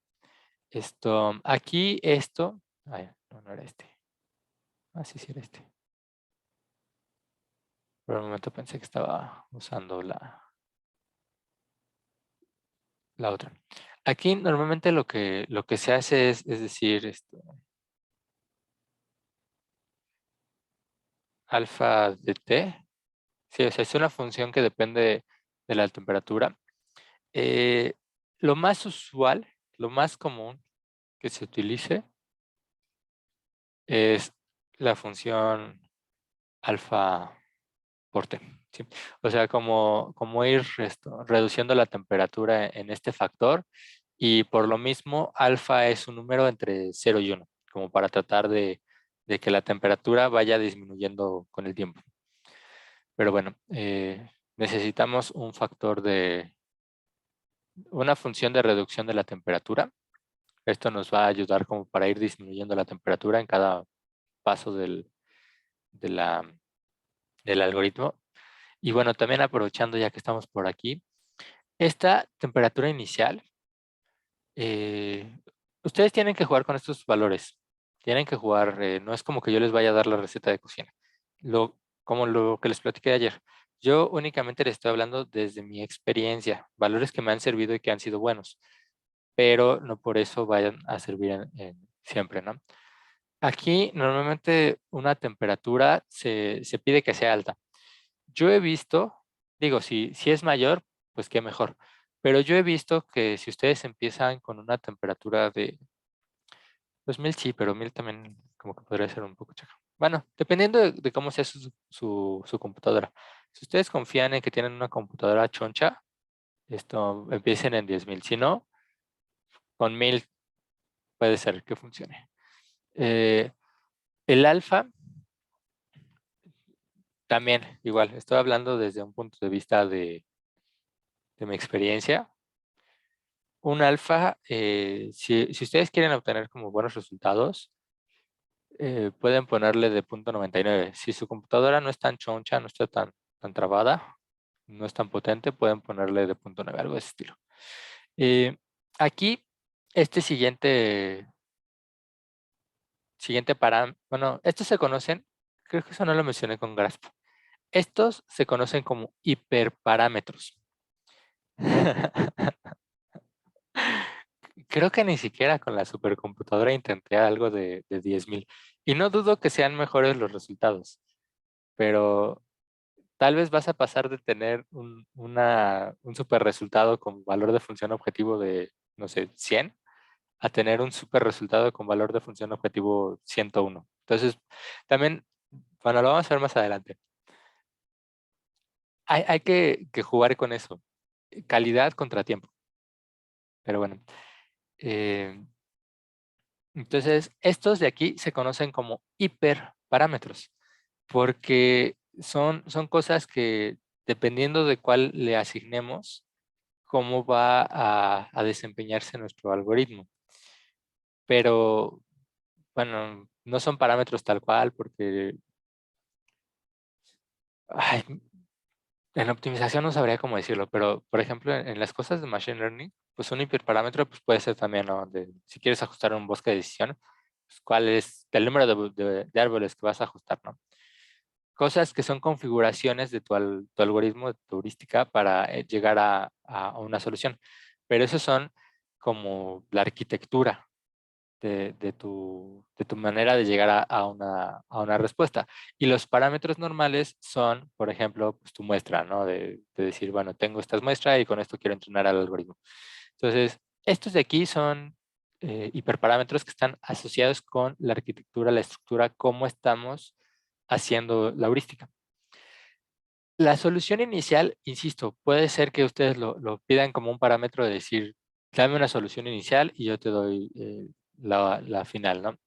Aquí no era este. Sí era este. Por un momento pensé que estaba usando la otra. Aquí normalmente lo que se hace es decir, alfa de t. Sí, o sea, es una función que depende de la temperatura. Lo más usual, lo más común que se utilice es la función alfa por t. ¿Sí? O sea, como ir reduciendo la temperatura en este factor y por lo mismo alfa es un número entre 0 y 1, como para tratar de que la temperatura vaya disminuyendo con el tiempo. Pero bueno, necesitamos un factor una función de reducción de la temperatura. Esto nos va a ayudar como para ir disminuyendo la temperatura en cada paso de del algoritmo. Y bueno, también aprovechando ya que estamos por aquí, esta temperatura inicial, ustedes tienen que jugar con estos valores. Tienen que jugar, no es como que yo les vaya a dar la receta de cocina. Como lo que les platiqué ayer. Yo únicamente les estoy hablando desde mi experiencia, valores que me han servido y que han sido buenos, pero no por eso vayan a servir siempre, ¿no? Aquí normalmente una temperatura se pide que sea alta. Yo he visto, digo, si es mayor, pues qué mejor. Pero yo he visto que si ustedes empiezan con una temperatura de, pues 1000 sí, pero 1000 también como que podría ser un poco chaca. Bueno, dependiendo de cómo sea su computadora. Si ustedes confían en que tienen una computadora choncha, empiecen en 10,000. Si no, con 1000 puede ser que funcione. El alfa, también igual, estoy hablando desde un punto de vista de mi experiencia. Un alfa, si ustedes quieren obtener como buenos resultados, pueden ponerle de 0.99. Si su computadora no es tan choncha, no está tan trabada, no es tan potente, pueden ponerle de 0.9, algo de ese estilo. Aquí, este siguiente parámetro, bueno, estos se conocen, creo que eso no lo mencioné con Grasp. Estos se conocen como hiperparámetros. Creo que ni siquiera con la supercomputadora intenté algo de 10,000. Y no dudo que sean mejores los resultados, pero tal vez vas a pasar de tener un super resultado con valor de función objetivo de, no sé, 100, a tener un super resultado con valor de función objetivo 101. Entonces, también, bueno, lo vamos a ver más adelante. Hay que jugar con eso. calidad contra tiempo. Pero bueno. Entonces, estos de aquí se conocen como hiperparámetros, porque son cosas que, dependiendo de cuál le asignemos, cómo va a desempeñarse nuestro algoritmo. Pero, bueno, no son parámetros tal cual, porque ay, en optimización no sabría cómo decirlo, pero, por ejemplo, en las cosas de Machine Learning, pues un hiperparámetro pues puede ser también, ¿no? Si quieres ajustar un bosque de decisión, pues, cuál es el número de árboles que vas a ajustar, ¿no? Cosas que son configuraciones de tu algoritmo, de tu heurística para llegar a una solución. Pero esos son como la arquitectura de tu manera de llegar a una respuesta. Y los parámetros normales son, por ejemplo, pues, tu muestra, ¿no? De decir, bueno, tengo estas muestras y con esto quiero entrenar al algoritmo. Entonces, estos de aquí son hiperparámetros que están asociados con la arquitectura, la estructura, cómo estamos haciendo la heurística. La solución inicial, insisto, puede ser que ustedes lo pidan como un parámetro de decir, dame una solución inicial y yo te doy la final, ¿no?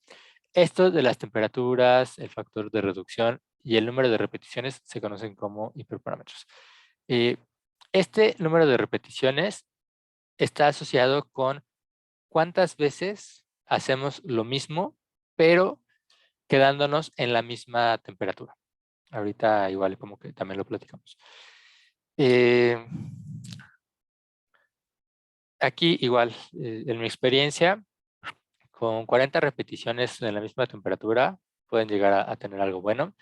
Esto de las temperaturas, el factor de reducción y el número de repeticiones se conocen como hiperparámetros. Eh, este número de repeticiones está asociado con cuántas veces hacemos lo mismo, pero quedándonos en la misma temperatura. Ahorita igual como que también lo platicamos. Aquí igual, en mi experiencia, con 40 repeticiones en la misma temperatura, pueden llegar a tener algo bueno.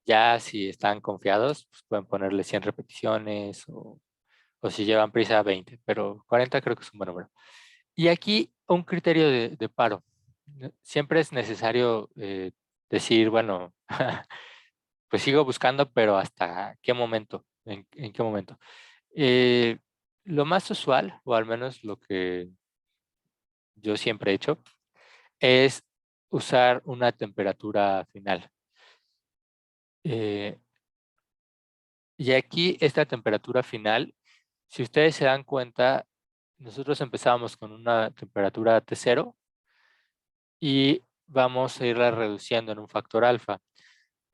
Ya si están confiados, pues pueden ponerle 100 repeticiones o si llevan prisa 20, pero 40 creo que es un buen número. Y aquí un criterio de paro. Siempre es necesario decir, bueno, pues sigo buscando, pero ¿hasta qué momento? ¿En qué momento? Eh, lo más usual, o al menos lo que yo siempre he hecho, es usar una temperatura final. Eh, y aquí esta temperatura final, si ustedes se dan cuenta, nosotros empezábamos con una temperatura T0 y vamos a irla reduciendo en un factor alfa.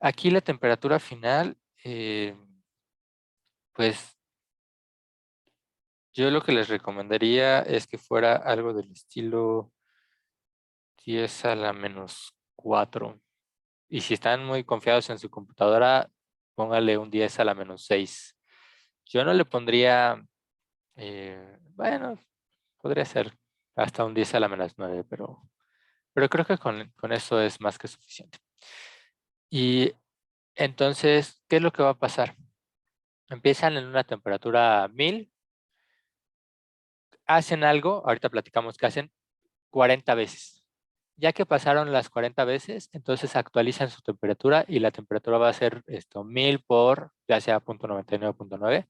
Aquí la temperatura final, pues yo lo que les recomendaría es que fuera algo del estilo 10 a la menos 4. Y si están muy confiados en su computadora, póngale un 10 a la menos 6. Yo no le pondría, bueno, podría ser hasta un 10 a la menos 9, pero creo que con eso es más que suficiente. Y entonces, ¿qué es lo que va a pasar? Empiezan en una temperatura 1000, hacen algo, ahorita platicamos que hacen 40 veces. Ya que pasaron las 40 veces, entonces actualizan su temperatura y la temperatura va a ser 1000 por ya sea 0.99.9.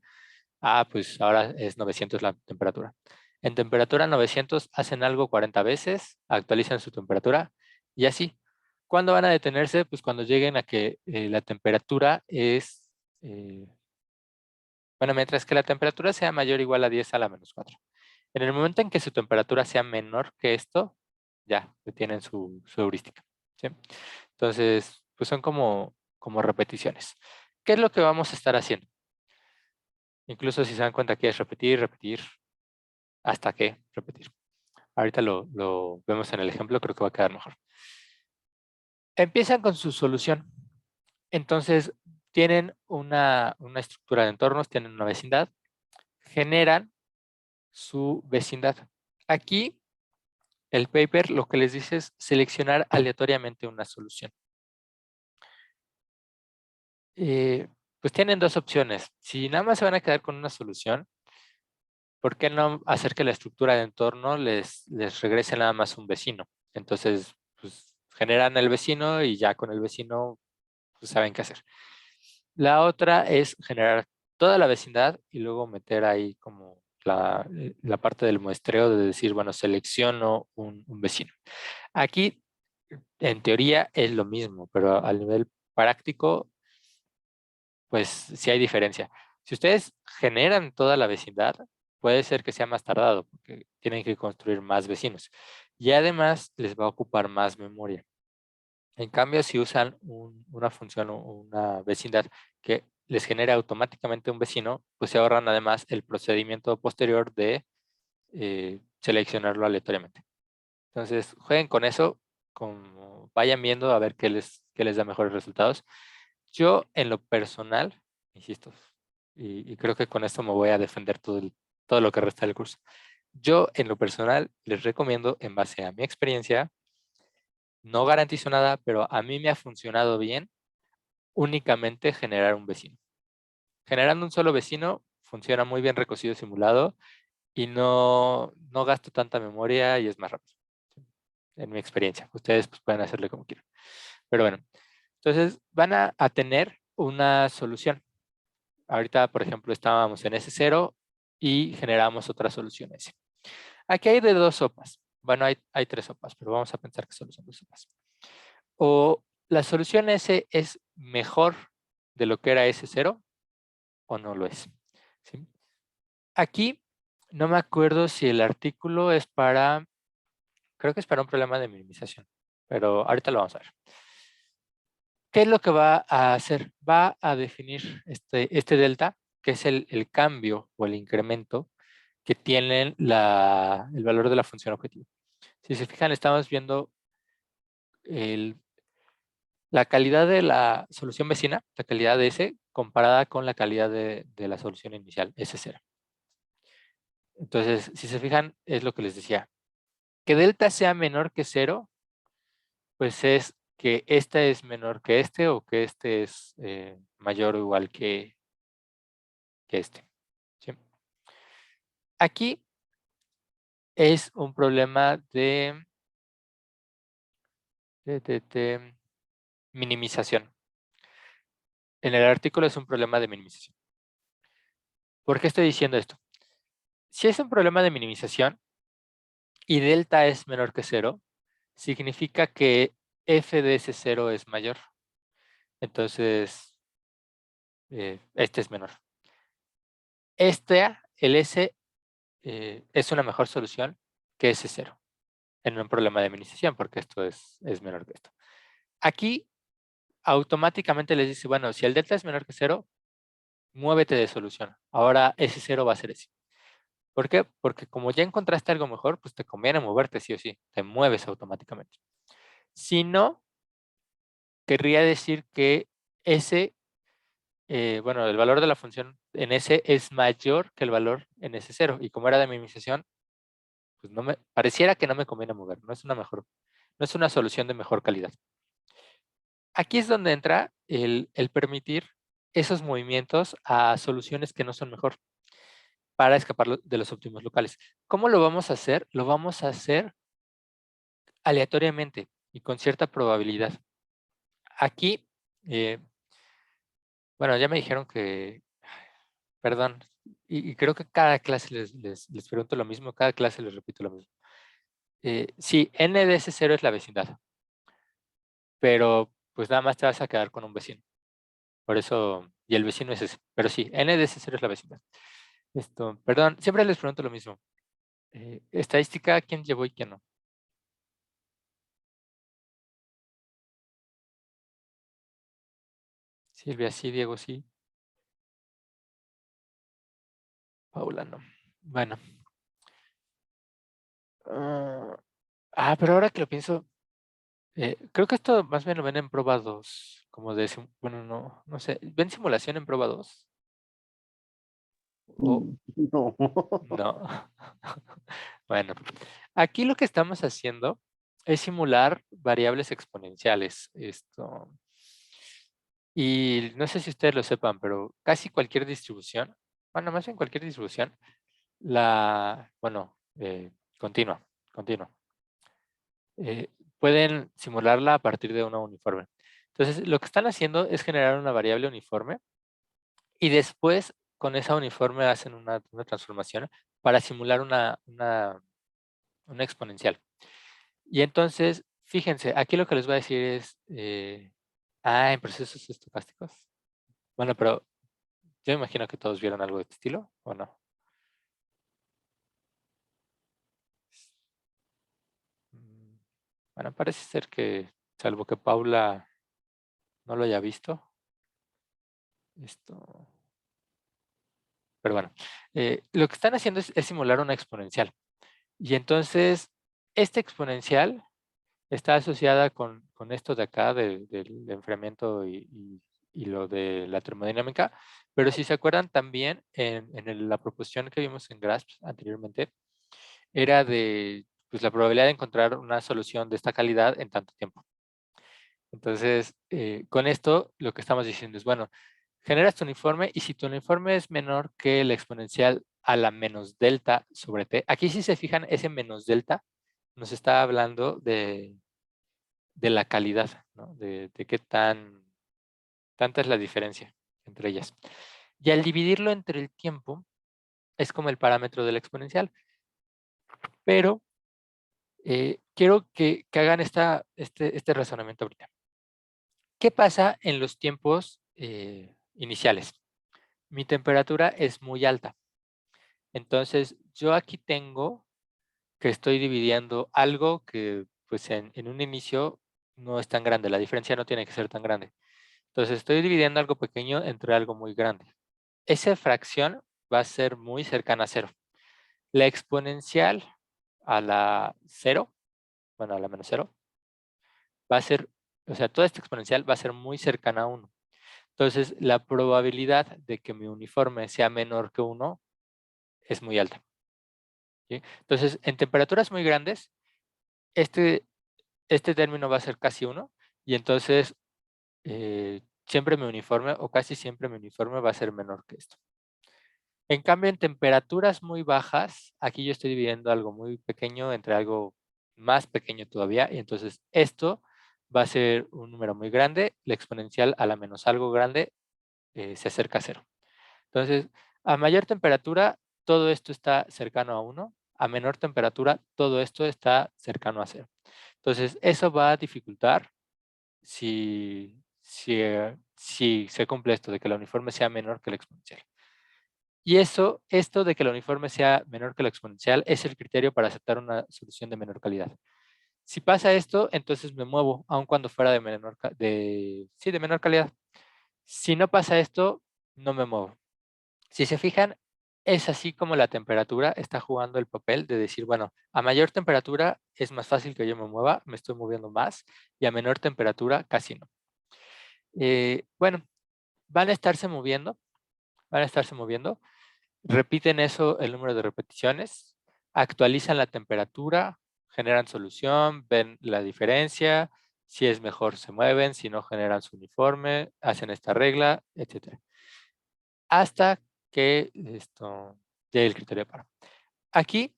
Pues ahora es 900 la temperatura. En temperatura 900 hacen algo 40 veces, actualizan su temperatura y así. ¿Cuándo van a detenerse? Pues cuando lleguen a que la temperatura es, bueno, mientras que la temperatura sea mayor o igual a 10 a la menos 4. En el momento en que su temperatura sea menor que esto, ya detienen su heurística, ¿sí? Entonces, pues son como repeticiones. ¿Qué es lo que vamos a estar haciendo? Incluso si se dan cuenta que es repetir, repetir, hasta que repetir. Ahorita lo vemos en el ejemplo, creo que va a quedar mejor. Empiezan con su solución. Entonces, tienen una estructura de entornos, tienen una vecindad, generan su vecindad. Aquí, el paper lo que les dice es seleccionar aleatoriamente una solución. Pues tienen dos opciones. Si nada más se van a quedar con una solución, ¿por qué no hacer que la estructura de entorno les regrese nada más un vecino? Entonces, pues generan el vecino y ya con el vecino pues, saben qué hacer. La otra es generar toda la vecindad y luego meter ahí como la parte del muestreo de decir, bueno, selecciono un vecino. Aquí, en teoría, es lo mismo, pero a nivel práctico, pues sí hay diferencia. Si ustedes generan toda la vecindad, puede ser que sea más tardado porque tienen que construir más vecinos. Y además les va a ocupar más memoria. En cambio, si usan una función o una vecindad que les genera automáticamente un vecino, pues se ahorran además el procedimiento posterior de seleccionarlo aleatoriamente. Entonces, jueguen con eso, como vayan viendo a ver qué les da mejores resultados. Yo, en lo personal, insisto, y creo que con esto me voy a defender todo lo que resta del curso. Yo, en lo personal, les recomiendo, en base a mi experiencia, no garantizo nada, pero a mí me ha funcionado bien únicamente generar un vecino. Generando un solo vecino, funciona muy bien recocido simulado y no gasto tanta memoria y es más rápido. En mi experiencia. Ustedes pues, pueden hacerle como quieran. Pero bueno, entonces van a tener una solución. Ahorita, por ejemplo, estábamos en S0 y generamos otra solución S. Aquí hay de dos sopas. Bueno, hay tres sopas, pero vamos a pensar que solo son dos sopas. O la solución S es mejor de lo que era S0 o no lo es. ¿Sí? Aquí no me acuerdo si el artículo es para, creo que es para un problema de minimización, pero ahorita lo vamos a ver. ¿Qué es lo que va a hacer? Va a definir este delta, que es el cambio o el incremento que tiene el valor de la función objetivo. Si se fijan, estamos viendo la calidad de la solución vecina, la calidad de S, comparada con la calidad de la solución inicial, S0. Entonces, si se fijan, es lo que les decía. Que delta sea menor que 0, pues es que este es menor que este o que este es mayor o igual que este. ¿Sí? Aquí es un problema de minimización. En el artículo es un problema de minimización. ¿Por qué estoy diciendo esto? Si es un problema de minimización y delta es menor que 0, significa que f de ese 0 es mayor. Entonces, este es menor. El S, es una mejor solución que ese 0 en un problema de minimización, porque esto es menor que esto. Aquí, automáticamente les dice, bueno, si el delta es menor que 0, muévete de solución. Ahora ese 0 va a ser ese. ¿Por qué? Porque como ya encontraste algo mejor, pues te conviene moverte sí o sí. Te mueves automáticamente. Si no, querría decir que ese, bueno, el valor de la función en ese es mayor que el valor en ese 0. Y como era de minimización, pues pareciera que no me conviene mover. No es una solución de mejor calidad. Aquí es donde entra el permitir esos movimientos a soluciones que no son mejor para escapar de los óptimos locales. ¿Cómo lo vamos a hacer? Lo vamos a hacer aleatoriamente y con cierta probabilidad. Aquí, bueno, ya me dijeron que, perdón, y creo que cada clase les pregunto lo mismo, cada clase les repito lo mismo. Sí, n de ese 0 es la vecindad, pero pues nada más te vas a quedar con un vecino. Por eso, y el vecino es ese. Pero sí, n de ese 0 es la vecindad. Perdón, siempre les pregunto lo mismo. Estadística, ¿quién llevó y quién no? Silvia, sí, Diego, sí. Paula, no. Bueno. Pero ahora que lo pienso, creo que esto más bien lo ven en prueba 2, como de, bueno, no sé, ¿ven simulación en prueba 2? O No. no. Bueno, aquí lo que estamos haciendo es simular variables exponenciales. Y no sé si ustedes lo sepan, pero casi cualquier distribución, bueno, más bien cualquier distribución, continua, pueden simularla a partir de una uniforme. Entonces, lo que están haciendo es generar una variable uniforme y después con esa uniforme hacen una transformación para simular una exponencial. Y entonces, fíjense, aquí lo que les voy a decir es, en procesos estocásticos. Bueno, pero yo imagino que todos vieron algo de este estilo, ¿o no? Bueno, parece ser que, salvo que Paula no lo haya visto, esto... Pero bueno, lo que están haciendo es simular una exponencial. Y entonces, esta exponencial está asociada con esto de acá, del enfriamiento y lo de la termodinámica. Pero si se acuerdan también, la proposición que vimos en GRASP anteriormente, era de pues, la probabilidad de encontrar una solución de esta calidad en tanto tiempo. Entonces, con esto, lo que estamos diciendo es, bueno, generas tu uniforme y si tu uniforme es menor que la exponencial a la menos delta sobre t, aquí si se fijan, ese menos delta nos está hablando de la calidad, ¿no? De qué tanta es la diferencia entre ellas. Y al dividirlo entre el tiempo, es como el parámetro de la exponencial. Pero quiero que hagan este razonamiento ahorita. ¿Qué pasa en los tiempos iniciales? Mi temperatura es muy alta. Entonces, yo aquí tengo que estoy dividiendo algo que pues en un inicio no es tan grande. La diferencia no tiene que ser tan grande. Entonces, estoy dividiendo algo pequeño entre algo muy grande. Esa fracción va a ser muy cercana a cero. La exponencial a la cero, bueno, a la menos cero, va a ser, o sea, toda esta exponencial va a ser muy cercana a 1. Entonces, la probabilidad de que mi uniforme sea menor que 1 es muy alta. ¿Sí? Entonces, en temperaturas muy grandes, este término va a ser casi 1 y entonces siempre mi uniforme o casi siempre mi uniforme va a ser menor que esto. En cambio, en temperaturas muy bajas, aquí yo estoy dividiendo algo muy pequeño entre algo más pequeño todavía y entonces esto va a ser un número muy grande, la exponencial a la menos algo grande se acerca a 0. Entonces, a mayor temperatura, todo esto está cercano a 1. A menor temperatura, todo esto está cercano a 0. Entonces, eso va a dificultar si se cumple esto de que la uniforme sea menor que la exponencial. Y esto de que la uniforme sea menor que la exponencial es el criterio para aceptar una solución de menor calidad. Si pasa esto, entonces me muevo, aun cuando fuera de menor calidad. Si no pasa esto, no me muevo. Si se fijan, es así como la temperatura está jugando el papel de decir, bueno, a mayor temperatura es más fácil que yo me mueva, me estoy moviendo más, y a menor temperatura casi no. Bueno, van a estarse moviendo, repiten eso el número de repeticiones, actualizan la temperatura, generan solución, ven la diferencia, si es mejor se mueven, si no generan su uniforme, hacen esta regla, etc. Hasta que esto llegue el criterio de paro. Aquí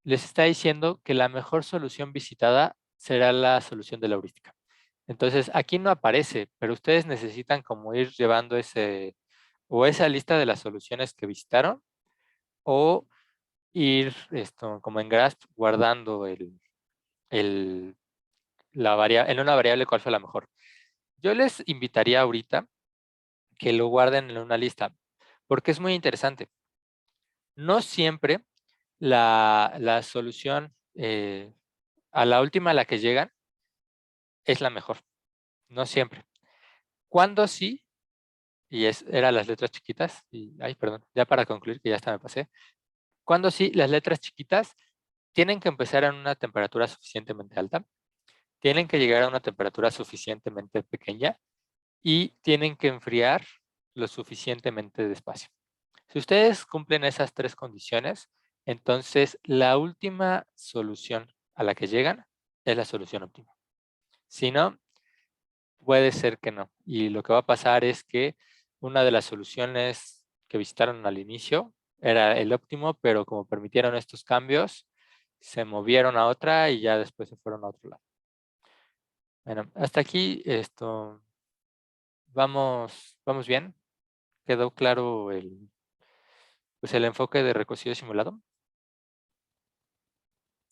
les está diciendo que la mejor solución visitada será la solución de la heurística. Entonces, aquí no aparece, pero ustedes necesitan como ir llevando esa lista de las soluciones que visitaron o ir como en GRASP guardando en una variable cuál fue la mejor. Yo les invitaría ahorita que lo guarden en una lista, porque es muy interesante. No siempre la solución a la última a la que llegan es la mejor. No siempre. Cuando sí, y eran las letras chiquitas, ay, perdón, ya para concluir, que ya hasta me pasé. Cuando sí, las letras chiquitas tienen que empezar en una temperatura suficientemente alta, tienen que llegar a una temperatura suficientemente pequeña y tienen que enfriar lo suficientemente despacio. Si ustedes cumplen esas 3 condiciones, entonces la última solución a la que llegan es la solución óptima. Si no, puede ser que no. Y lo que va a pasar es que una de las soluciones que visitaron al inicio era el óptimo, pero como permitieron estos cambios, se movieron a otra y ya después se fueron a otro lado. Bueno, hasta aquí vamos bien. ¿Quedó claro pues el enfoque de recocido simulado?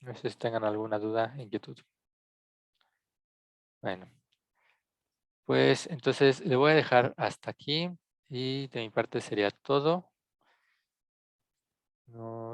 No sé si tengan alguna duda, inquietud. Bueno, pues entonces le voy a dejar hasta aquí y de mi parte sería todo. Nos